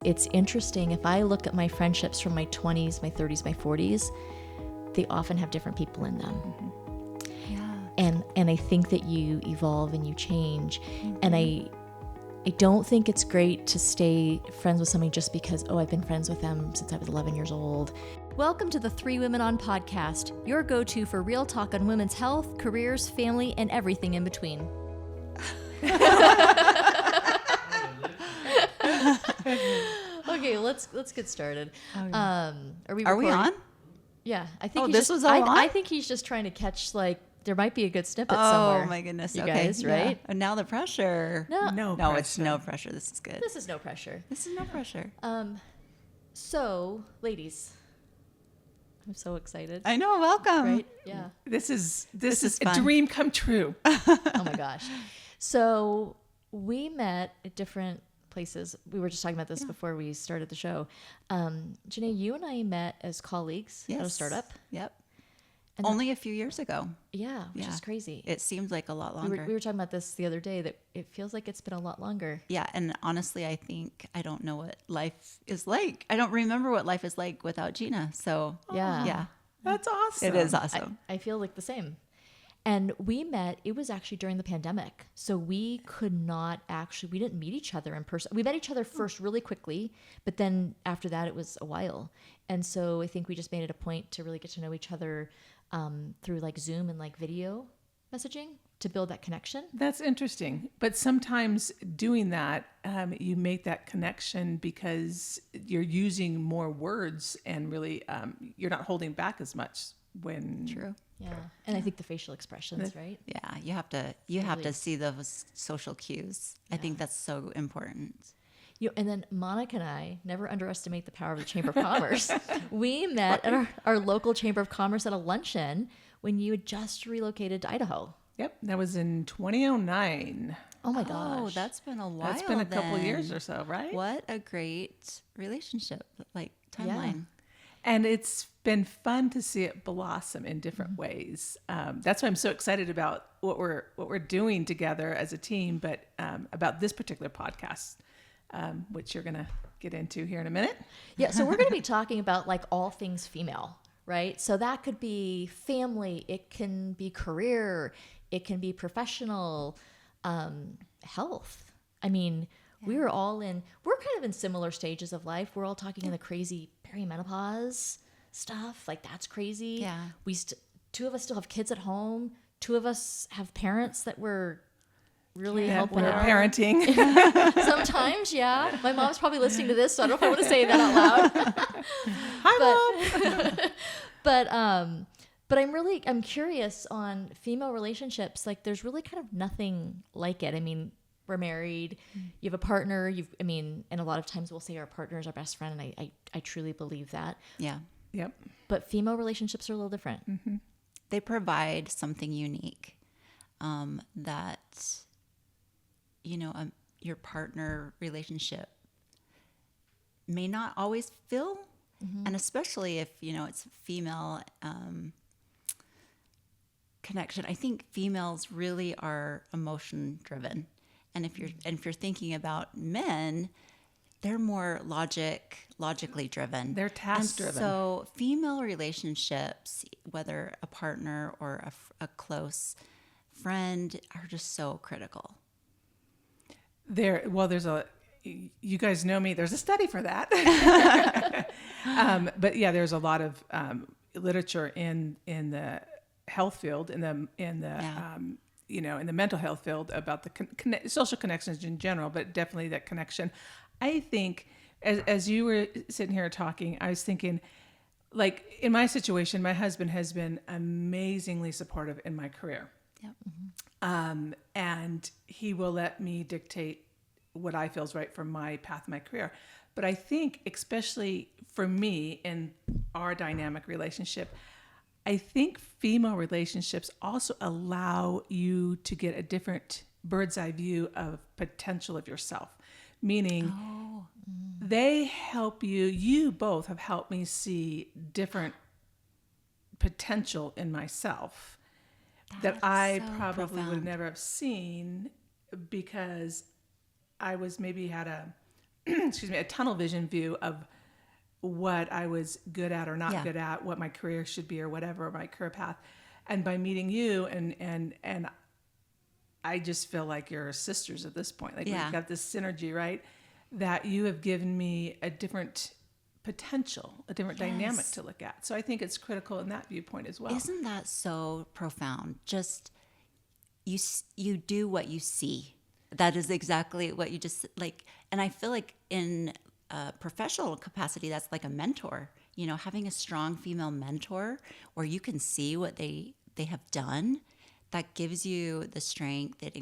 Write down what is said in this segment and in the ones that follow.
It's interesting, if I look at my friendships from my 20s, my 30s, my 40s, they often have different people in them. Mm-hmm. Yeah. And I think that you evolve and you change. Mm-hmm. And I don't think it's great to stay friends with somebody just because, I've been friends with them since I was 11 years old. Welcome to the 3 Women On podcast, your go-to for real talk on women's health, careers, family, and everything in between. Okay, let's get started. Are we on? Yeah, I think. I think he's just trying to catch, there might be a good snippet somewhere. Oh my goodness! You okay, guys, right? Yeah. And now the pressure. No pressure. It's no pressure. This is good. This is no pressure. So, ladies, I'm so excited. I know. Welcome. Right? Yeah. This is a fun. dream come true. Oh my gosh. So we met at different places. We were just talking about this before we started the show. Janae, you and I met as colleagues at a startup. Yep. And only a few years ago. Yeah, which is crazy. It seems like a lot longer. We were talking about this the other day, that it feels like it's been a lot longer. Yeah, and honestly, I think I don't know what life is like. I don't remember what life is like without Gina. So yeah. That's awesome. It is awesome. I feel like the same. And we met, it was actually during the pandemic. So we didn't meet each other in person. We met each other first really quickly, but then after that, it was a while. And so I think we just made it a point to really get to know each other through Zoom and video messaging to build that connection. That's interesting. But sometimes doing that, you make that connection because you're using more words and really you're not holding back as much when... True. Yeah. And I think the facial expressions, right? Yeah. You have to see those social cues. Yeah. I think that's so important. And then Monica and I, never underestimate the power of the Chamber of Commerce. We met at our local Chamber of Commerce at a luncheon when you had just relocated to Idaho. Yep. That was in 2009. Oh my gosh. Oh, that's been a while. That's been a couple years or so, right? What a great relationship, timeline. Yeah. And it's been fun to see it blossom in different ways. That's why I'm so excited about what we're doing together as a team, but about this particular podcast, which you're going to get into here in a minute. Yeah, so we're going to be talking about all things female, right? So that could be family, it can be career, it can be professional, health. I mean, we're kind of in similar stages of life. We're all talking in the crazy perimenopause stuff. That's crazy. Yeah. We 2 of us still have kids at home. 2 of us have parents that we're really helping out. Parenting. Sometimes, yeah. My mom's probably listening to this, so I don't know if I want to say that out loud. Hi, Mom. But I'm curious on female relationships. There's really kind of nothing like it. I mean, we're married, you have a partner, and a lot of times we'll say our partner is our best friend, and I truly believe that. Yeah. Yep. But female relationships are a little different. Mm-hmm. They provide something unique that, your partner relationship may not always fill. Mm-hmm. And especially if, it's female connection. I think females really are emotion driven. And if you're thinking about men, they're more logically driven. They're task driven. So female relationships, whether a partner or a close friend, are just so critical. You guys know me. There's a study for that. But yeah, there's a lot of literature in the health field, in the in the mental health field about the social connections in general, but definitely that connection. I think as you were sitting here talking, I was thinking, in my situation, my husband has been amazingly supportive in my career. Yep. Mm-hmm. And he will let me dictate what I feel is right for my path, my career. But I think, especially for me in our dynamic relationship, I think female relationships also allow you to get a different bird's eye view of potential of yourself, meaning they help you. You both have helped me see different potential in myself that I probably profound. would never have seen because I was maybe had a excuse me, a tunnel vision view of what I was good at or not good at, what my career should be or whatever, my career path. And by meeting you and I just feel like you're sisters at this point. Like we've got this synergy, right? That you have given me a different potential, a different dynamic to look at. So I think it's critical in that viewpoint as well. Isn't that so profound? Just you do what you see. That is exactly what you just like. And I feel like in a professional capacity, that's like a mentor. You know, having a strong female mentor where you can see what they have done, that gives you the strength. It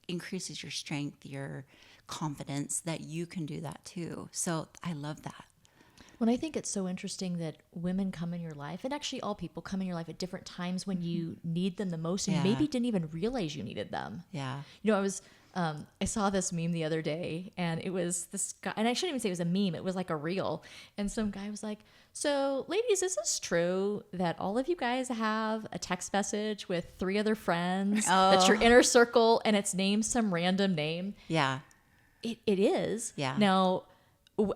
increases your strength, your confidence that you can do that too. So I love that. Well, I think it's so interesting that women come in your life, and actually all people come in your life at different times when you need them the most, and maybe didn't even realize you needed them. Yeah. You know, I saw this meme the other day, and it was this guy, and I shouldn't even say it was a meme, it was like a reel. And some guy was like, so ladies, is this true that all of you guys have a text message with 3 other friends that's your inner circle and it's named some random name? Yeah. It is. Yeah. Now,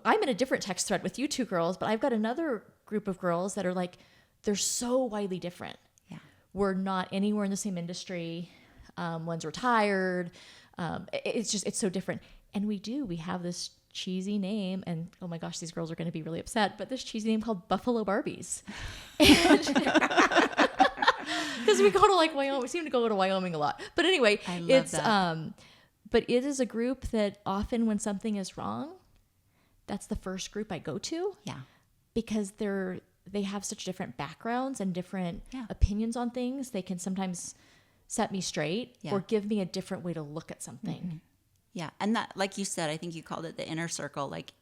I'm in a different text thread with you 2 girls, but I've got another group of girls that are like, they're so widely different. Yeah. We're not anywhere in the same industry. One's retired. It's so different. And we have this cheesy name, and oh my gosh, these girls are going to be really upset, but this cheesy name called Buffalo Barbies. Because we go to like Wyoming, we seem to go to Wyoming a lot. But anyway, I love that. But it is a group that often when something is wrong, that's the first group I go to. Yeah. Because they have such different backgrounds and different Yeah. opinions on things. They can sometimes set me straight or give me a different way to look at something. Mm-hmm. Yeah. And that, like you said, I think you called it the inner circle. Like,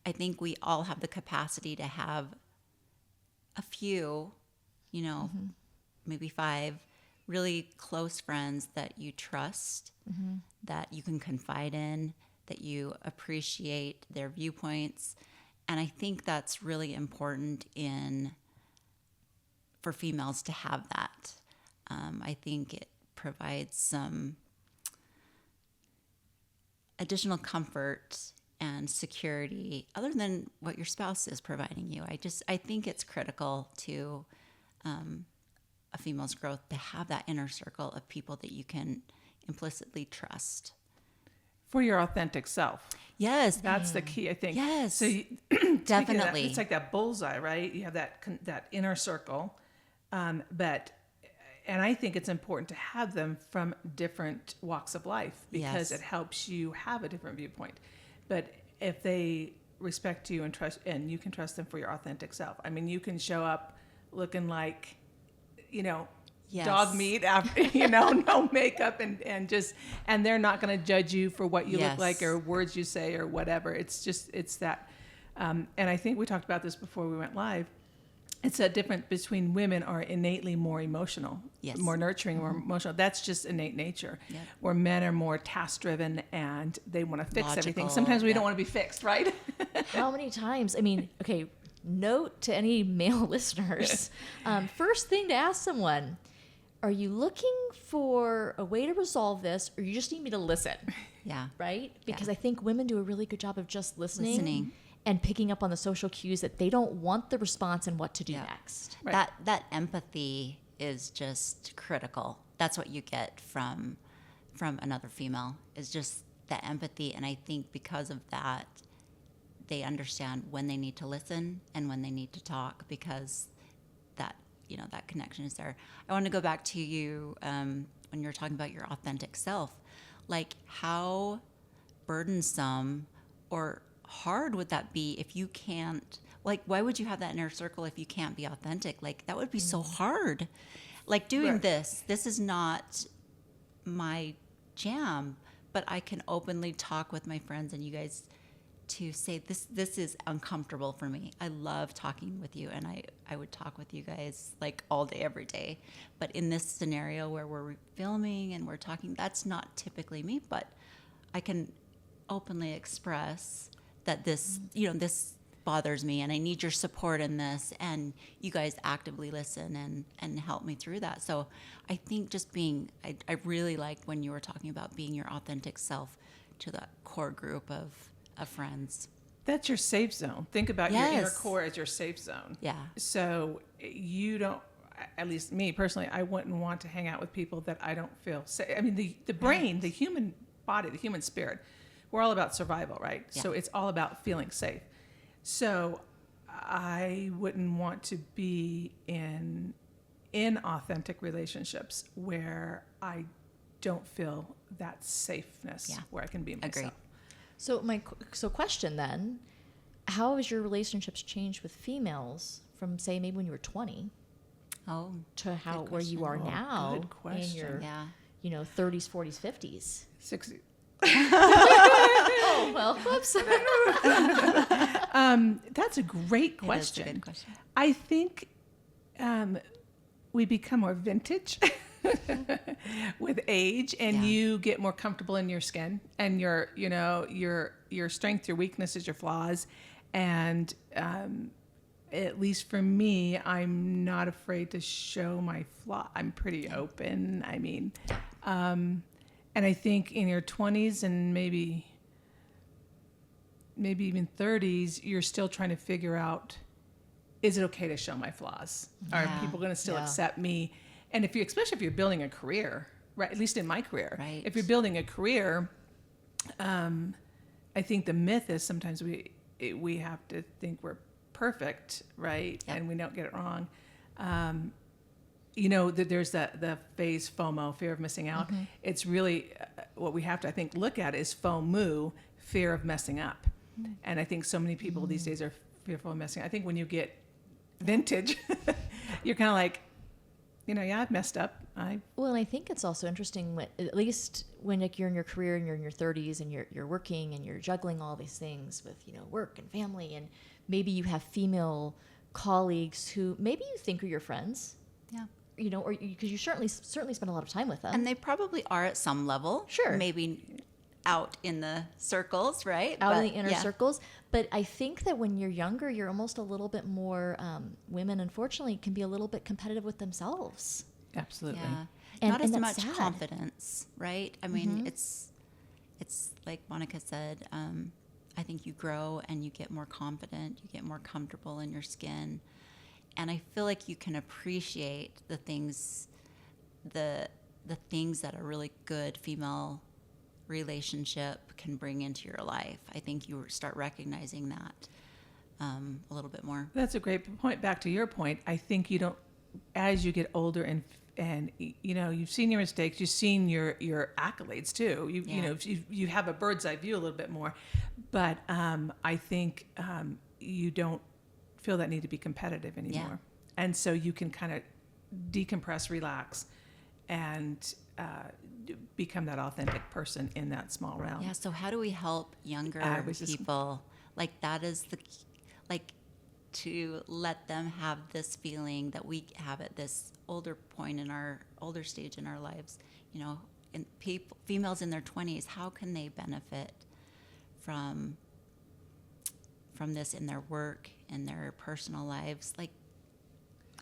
I think we all have the capacity to have a few, you know, maybe 5 really close friends that you trust, that you can confide in, that you appreciate their viewpoints. And I think that's really important for females to have that. I think it provides some additional comfort and security other than what your spouse is providing you. I think it's critical to a female's growth to have that inner circle of people that you can implicitly trust. For your authentic self. Yes. That's the key, I think. Yes. So Definitely. It's like that bullseye, right? You have that inner circle. And I think it's important to have them from different walks of life because it helps you have a different viewpoint. But if they respect you and trust, and you can trust them for your authentic self. I mean, you can show up looking like, you know, dog meat after, you know, no makeup and they're not going to judge you for what you look like or words you say or whatever. It's that. And I think we talked about this before we went live. It's a difference between women are innately more emotional, more nurturing, more emotional. That's just innate nature. Yep. Where men are more task-driven and they want to fix everything. Sometimes we don't want to be fixed, right? How many times? I mean, okay, note to any male listeners. First thing to ask someone, are you looking for a way to resolve this or you just need me to listen? Yeah. Right? Because I think women do a really good job of just listening. And picking up on the social cues that they don't want the response and what to do next. Right. That empathy is just critical. That's what you get from another female, is just that empathy. And I think because of that, they understand when they need to listen and when they need to talk, because that, you know, that connection is there. I want to go back to you when you were talking about your authentic self. Like, how burdensome or hard would that be if you can't, like, why would you have that inner circle if you can't be authentic? Like, that would be so hard. Like, doing this is not my jam, but I can openly talk with my friends and you guys to say this is uncomfortable for me. I love talking with you, and I would talk with you guys like all day, every day. But in this scenario where we're filming and we're talking, that's not typically me, but I can openly express that this, you know, this bothers me and I need your support in this, and you guys actively listen and help me through that. So I think just being, I really like when you were talking about being your authentic self to that core group of friends. That's your safe zone. Think about your inner Yes. core as your safe zone. Yeah. So you don't, at least me personally, I wouldn't want to hang out with people that I don't feel safe. I mean, the brain, the human body, the human spirit, we're all about survival, right? Yeah. So it's all about feeling safe. So I wouldn't want to be in authentic relationships where I don't feel that safeness, Yeah. where I can be myself. Agreed. So question then, how has your relationships changed with females from say maybe when you were 20 Oh, to how good where you are question. now good question. in your yeah. 30s, 40s, 50s? 60. Oh, well, whoops. That's a great It is a question. good question. I think we become more vintage with age, and Yeah. you get more comfortable in your skin and your strength, your weaknesses, your flaws, and at least for me, I'm not afraid to show my flaw. I'm pretty open. I mean, and I think in your 20s and maybe even 30s, you're still trying to figure out, is it okay to show my flaws? Are Yeah. people going to still Yeah. accept me? And especially if you're building a career, right? At least in my career, Right. if you're building a career, I think the myth is sometimes we have to think we're perfect, right? Yep. And we don't get it wrong. That there's the phase FOMO, fear of missing out. Mm-hmm. It's really what we have to, I think, look at is FOMO, fear of messing up. Mm-hmm. And I think so many people these days are fearful of messing up. I think when you get vintage, you're kind of like, yeah, I've messed up. Well, and I think it's also interesting, at least when like you're in your career and you're in your 30s and you're working and you're juggling all these things with work and family, and maybe you have female colleagues who maybe you think are your friends, Yeah. or because you certainly spend a lot of time with them. And they probably are at some level. Sure. Maybe out in the circles, right? out in But, the inner yeah. circles. But I think that when you're younger, you're almost a little bit more, women unfortunately can be a little bit competitive with themselves. Absolutely. Yeah. And- Not and as that's much sad. confidence, right? I mean, it's like Monica said, I think you grow and you get more confident, you get more comfortable in your skin. And I feel like you can appreciate the things that a really good female relationship can bring into your life. I think you start recognizing that a little bit more. That's a great point. Back to your point, I think you don't, as you get older and you've seen your mistakes, you've seen your accolades too. You have a bird's eye view a little bit more, but I think you don't feel that need to be competitive anymore, Yeah. and so you can kind of decompress, relax, and become that authentic person in that small realm. Yeah. So how do we help younger people? Like that is to let them have this feeling that we have at this older point in our older stage in our lives. And females in their 20s, how can they benefit from this in their work, in their personal lives? Like,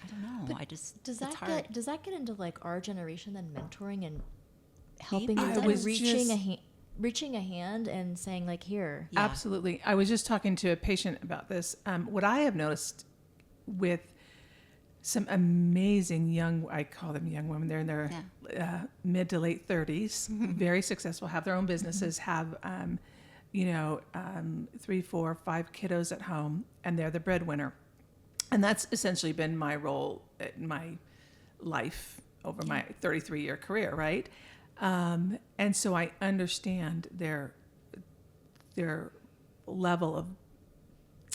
I don't know. But Does does it's that hard. does that get into like our generation then mentoring and helping Maybe. and I was reaching a hand and saying like, here, Yeah. Absolutely. I was just talking to a patient about this. What I have noticed with some amazing I call them young women, they're in their mid to late 30s, very successful, have their own businesses, have, 3, 4, 5 kiddos at home, and they're the breadwinner. And that's essentially been my role in my life over my 33-year career, right? And so I understand their level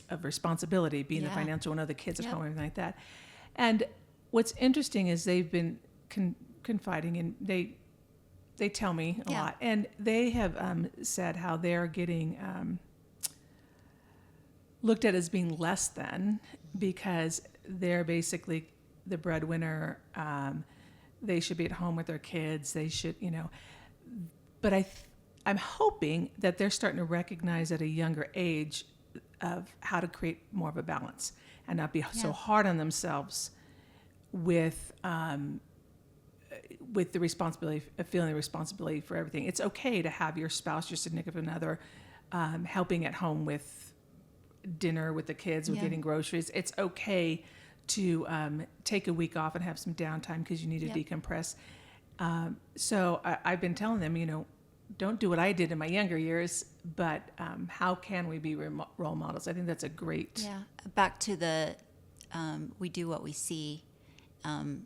of responsibility, being the Yeah. financial one of the kids at Yep. home, everything like that. And what's interesting is they've been confiding, and they tell me a Yeah. lot, and they have said how they're getting looked at as being less than because they're basically the breadwinner. They should be at home with their kids. They should, But I'm hoping that they're starting to recognize at a younger age of how to create more of a balance and not be so hard on themselves with the responsibility of feeling the responsibility for everything. It's okay to have your spouse, your significant other, helping at home with dinner with the kids or Yeah. getting groceries. It's okay to take a week off and have some downtime because you need to Yep. decompress. So I've been telling them, don't do what I did in my younger years, but how can we be role models? I think that's a great. Yeah. Back to the we do what we see. And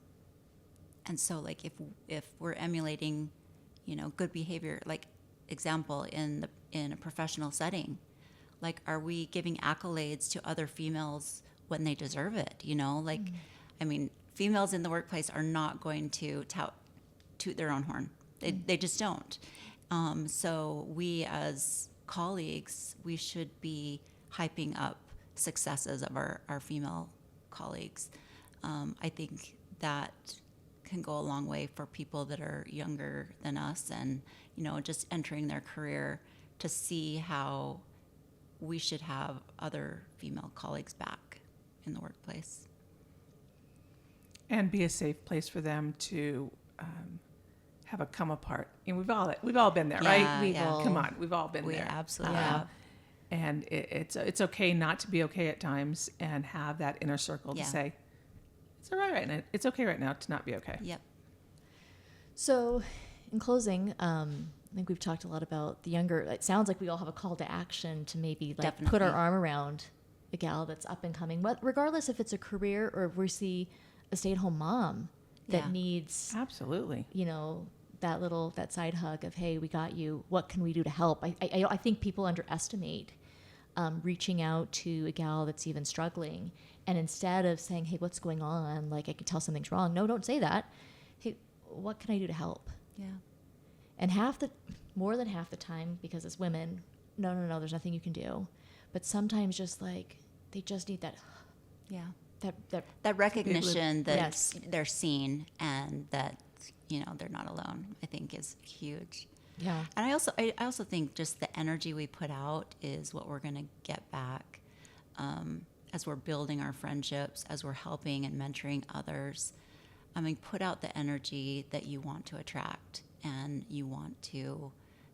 so like if we're emulating, good behavior, like example in a professional setting, like are we giving accolades to other females when they deserve it? Like I mean, females in the workplace are not going to toot their own horn. They just don't. So we as colleagues, we should be hyping up successes of our female colleagues. I think that can go a long way for people that are younger than us and, just entering their career to see how we should have other female colleagues back in the workplace. And be a safe place for them to have a come apart. And we've all been there, right? Yeah. Come on, we've all been We there. absolutely Yeah. have. And it's okay not to be okay at times, and have that inner circle Yeah. to say, it's all right now. It's okay right now to not be okay. Yep. So, in closing, I think we've talked a lot about the younger. It sounds like we all have a call to action to maybe like put our Definitely. arm around a gal that's up and coming, regardless if it's a career or if we see a stay-at-home mom that Yeah. needs, Absolutely. that side hug of, hey, we got you. What can we do to help? I think people underestimate reaching out to a gal that's even struggling, and instead of saying, hey, what's going on? Like, I can tell something's wrong. No, don't say that. Hey, what can I do to help? Yeah. And more than half the time, because it's women, no, there's nothing you can do. But sometimes just like, they just need that, Yeah. that That recognition that Yes. they're seen and that, they're not alone, I think is huge. yeah. And I also think just the energy we put out is what we're going to get back as we're building our friendships, as we're helping and mentoring others. I mean, put out the energy that you want to attract and you want to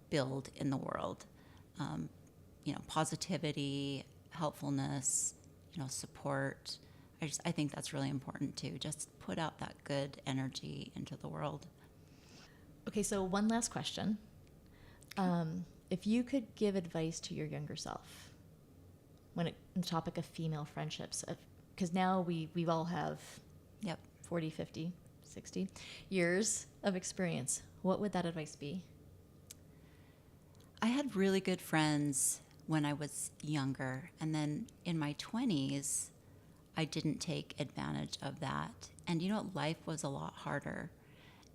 build in the world. Positivity, helpfulness, support. I think that's really important too. Just put out that good energy into the world. Okay, so one last question. If you could give advice to your younger self on the topic of female friendships, because now we all have Yep. 40, 50, 60 years of experience, what would that advice be? I had really good friends when I was younger, and then in my 20s, I didn't take advantage of that. And life was a lot harder.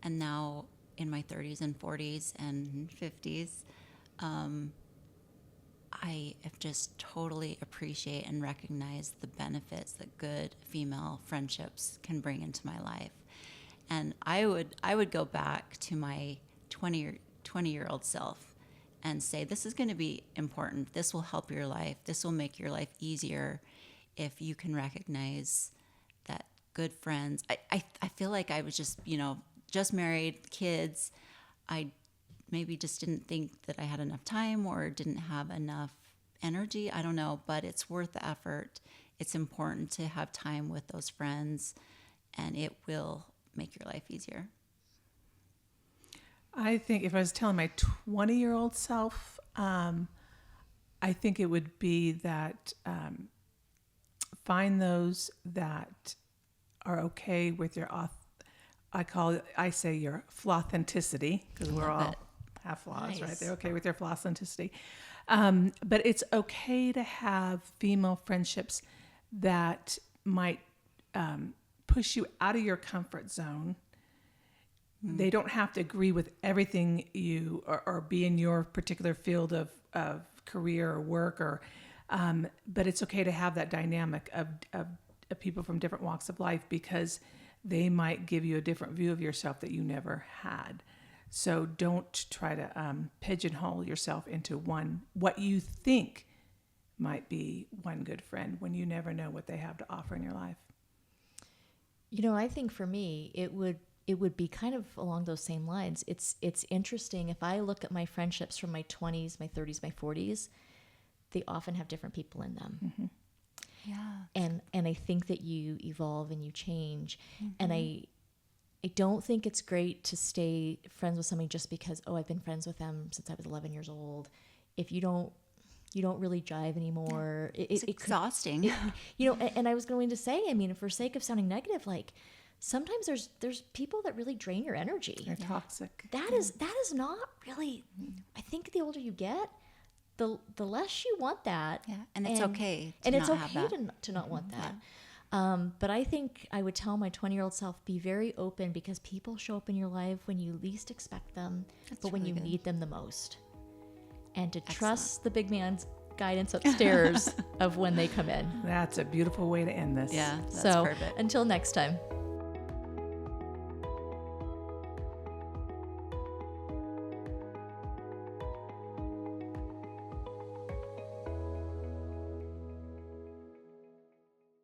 And now in my 30s and 40s and 50s, I have just totally appreciate and recognize the benefits that good female friendships can bring into my life. And I would go back to my 20-year-old self and say, this is going to be important. This will help your life. This will make your life easier if you can recognize that good friends. I feel like I was just married, kids. I maybe just didn't think that I had enough time or didn't have enough energy. I don't know, but it's worth the effort. It's important to have time with those friends, and it will make your life easier. I think if I was telling my 20-year-old self, I think it would be that find those that are okay with your I say your authenticity, because we're all have flaws, Nice. right? They're okay with their authenticity. But it's okay to have female friendships that might push you out of your comfort zone. They don't have to agree with everything you or be in your particular field of career or work, but it's okay to have that dynamic of people from different walks of life, because they might give you a different view of yourself that you never had. So don't try to pigeonhole yourself into what you think might be one good friend, when you never know what they have to offer in your life. I think for me, it would be kind of along those same lines. It's interesting if I look at my friendships from my 20s, my 30s, my 40s, they often have different people in them. Mm-hmm. Yeah. And I think that you evolve and you change. And I don't think it's great to stay friends with somebody just because, oh, I've been friends with them since I was 11 years old. If you don't really jive anymore, It's exhausting. and I was going to say, I mean, for sake of sounding negative, like sometimes there's people that really drain your energy. They're toxic. That is not really, I think the older you get, the less you want that. Yeah, and it's okay to and not it's have okay that. to not want that. But I think I would tell my 20-year-old self, be very open, because people show up in your life when you least expect them, but when really you good. need them the most. And to trust the big man's guidance upstairs of when they come in. That's a beautiful way to end this. Yeah, that's So perfect. until next time.